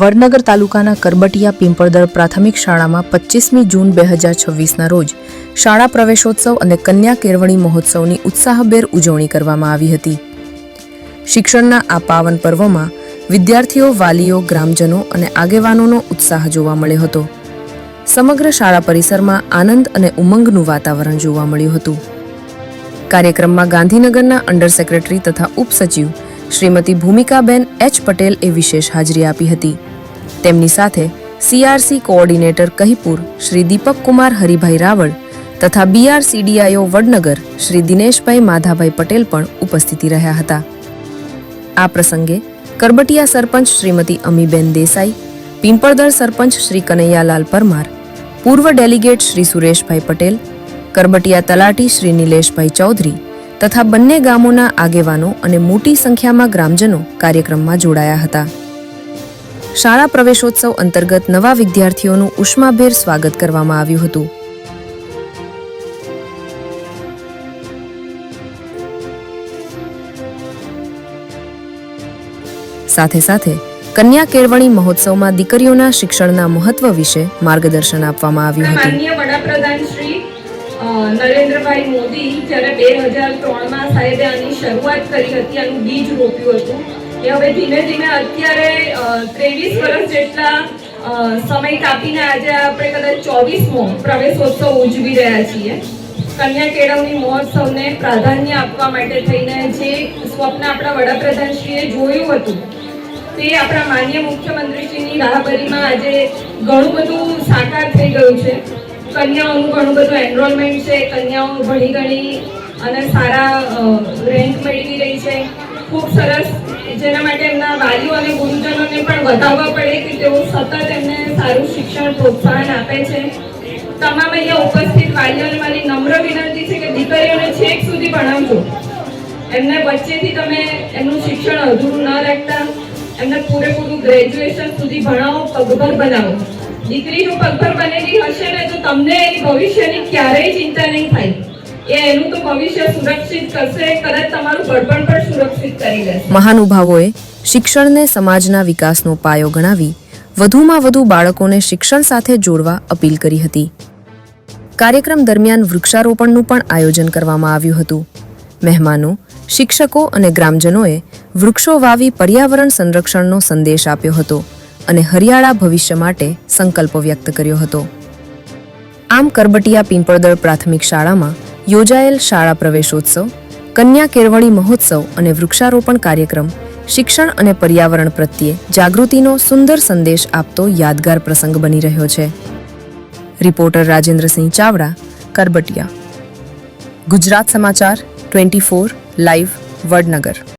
વડનગર તાલુકાના કરબટીયા પીંપળદળ પ્રાથમિક શાળામાં 25મી જૂન 2026ના રોજ શાળા પ્રવેશોત્સવ અને કન્યા કેળવણી મહોત્સવની ઉત્સાહભેર ઉજવણી કરવામાં આવી હતી. શિક્ષણના આ પાવન પર્વમાં વિદ્યાર્થીઓ, વાલીઓ, ગ્રામજનો અને આગેવાનોનો ઉત્સાહ જોવા મળ્યો હતો. સમગ્ર શાળા પરિસરમાં આનંદ અને ઉમંગનું વાતાવરણ જોવા મળ્યું હતું. કાર્યક્રમમાં ગાંધીનગરના અંડર સેક્રેટરી તથા ઉપસચિવ શ્રીમતી ભૂમિકાબેન એચ. પટેલે વિશેષ હાજરી આપી હતી. તેમની સાથે CRC કોઓર્ડિનેટર કહીપુર શ્રી દીપક કુમાર હરિભાઈ રાવળ તથા BRCDIO વડનગર શ્રી દિનેશભાઈ માધાભાઈ પટેલ પણ ઉપસ્થિતિ રહ્યા હતા. આ પ્રસંગે કરબટીયા સરપંચ શ્રીમતી અમીબેન દેસાઈ, પીંપળદળ સરપંચ શ્રી કનૈયાલાલ પરમાર, પૂર્વ ડેલિગેટ શ્રી સુરેશભાઈ પટેલ, કરબટીયા તલાટી શ્રી નિલેશભાઈ ચૌધરી તથા બંને ગામોના આગેવાનો અને મોટી સંખ્યામાં ગ્રામજનો કાર્યક્રમમાં જોડાયા હતા. શાળા પ્રવેશોત્સવ અંતર્ગત નવા વિદ્યાર્થીઓનું ઉષ્માભેર સ્વાગત કરવામાં આવ્યું હતું. સાથે સાથે કન્યા કેળવણી મહોત્સવમાં દીકરીઓના શિક્ષણના મહત્વ વિશે માર્ગદર્શન આપવામાં આવ્યું હતું. માનનીય વડાપ્રધાન શ્રી નરેન્દ્રભાઈ મોદી જ્યારે 2003માં સાહેબે આની શરૂઆત કરી હતી, આનું બીજ રોપ્યું હતું, એ હવે ધીમે ધીમે અત્યારે 23 વર્ષ જેટલા સમય કાપીને આજે આપણે કદાચ 24મો પ્રવેશોત્સવ ઉજવી રહ્યા છીએ. કન્યા કેળવણી મહોત્સવને પ્રાધાન્ય આપવા માટે થઈને જે સ્વપ્ન આપણા વડાપ્રધાનશ્રીએ જોયું હતું તે આપણા માનનીય મુખ્યમંત્રીશ્રીની રાહબરીમાં આજે ઘણું બધું સાકાર થઈ ગયું છે. કન્યાઓનું ઘણું બધું એનરોલમેન્ટ છે, કન્યાઓ ભણી ગણી અને સારા રેન્ક મેળવી રહી છે. ખૂબ સરસ, જેના માટે એમના વાલીઓ અને ગુરુજનોને પણ બતાવવા પડે કે તેઓ સતત એમને સારું શિક્ષણ પ્રોત્સાહન આપે છે. તમામ અહીંયા ઉપસ્થિત વાલીઓને મારી નમ્ર વિનંતી છે કે દીકરીઓને છેક સુધી ભણાવજો. એમને વચ્ચેથી તમે એમનું શિક્ષણ અધૂરું ન રાખતા એમને પૂરેપૂરું ગ્રેજ્યુએશન સુધી ભણાવો, પગભર બનાવો. દીકરી જો પગભર બનેલી હશે ને તો તમને એની ભવિષ્યની ક્યારેય ચિંતા નહીં થાય. એનું તો ભવિષ્ય સુરક્ષિત કરશે, કદાચ તમારું ઘડપણ પણ સુરક્ષિત કરી લેશે. મહાનુભાવોએ શિક્ષણને સમાજના વિકાસનો પાયો ગણાવી વધુમાં વધુ બાળકોને શિક્ષણ સાથે જોડવા અપીલ કરી હતી. કાર્યક્રમ દરમિયાન વૃક્ષારોપણનું પણ આયોજન કરવામાં આવ્યું હતું. મહેમાનો, શિક્ષકો અને ગ્રામજનોએ વૃક્ષો વાવી પર્યાવરણ સંરક્ષણનો સંદેશ આપ્યો હતો અને હરિયાળા ભવિષ્ય માટે સંકલ્પ વ્યક્ત કર્યો હતો. આમ કરબટીયા પીંપળદળ પ્રાથમિક શાળામાં યોજાયેલ શાળા પ્રવેશોત્સવ, કન્યા કેળવણી મહોત્સવ અને વૃક્ષારોપણ કાર્યક્રમ શિક્ષણ અને પર્યાવરણ પ્રત્યે જાગૃતિનો સુંદર સંદેશ આપતો યાદગાર પ્રસંગ બની રહ્યો છે. રિપોર્ટર રાજેન્દ્રસિંહ ચાવડા, કરબટીયા. ગુજરાત સમાચાર 24 લાઈવ, વડનગર.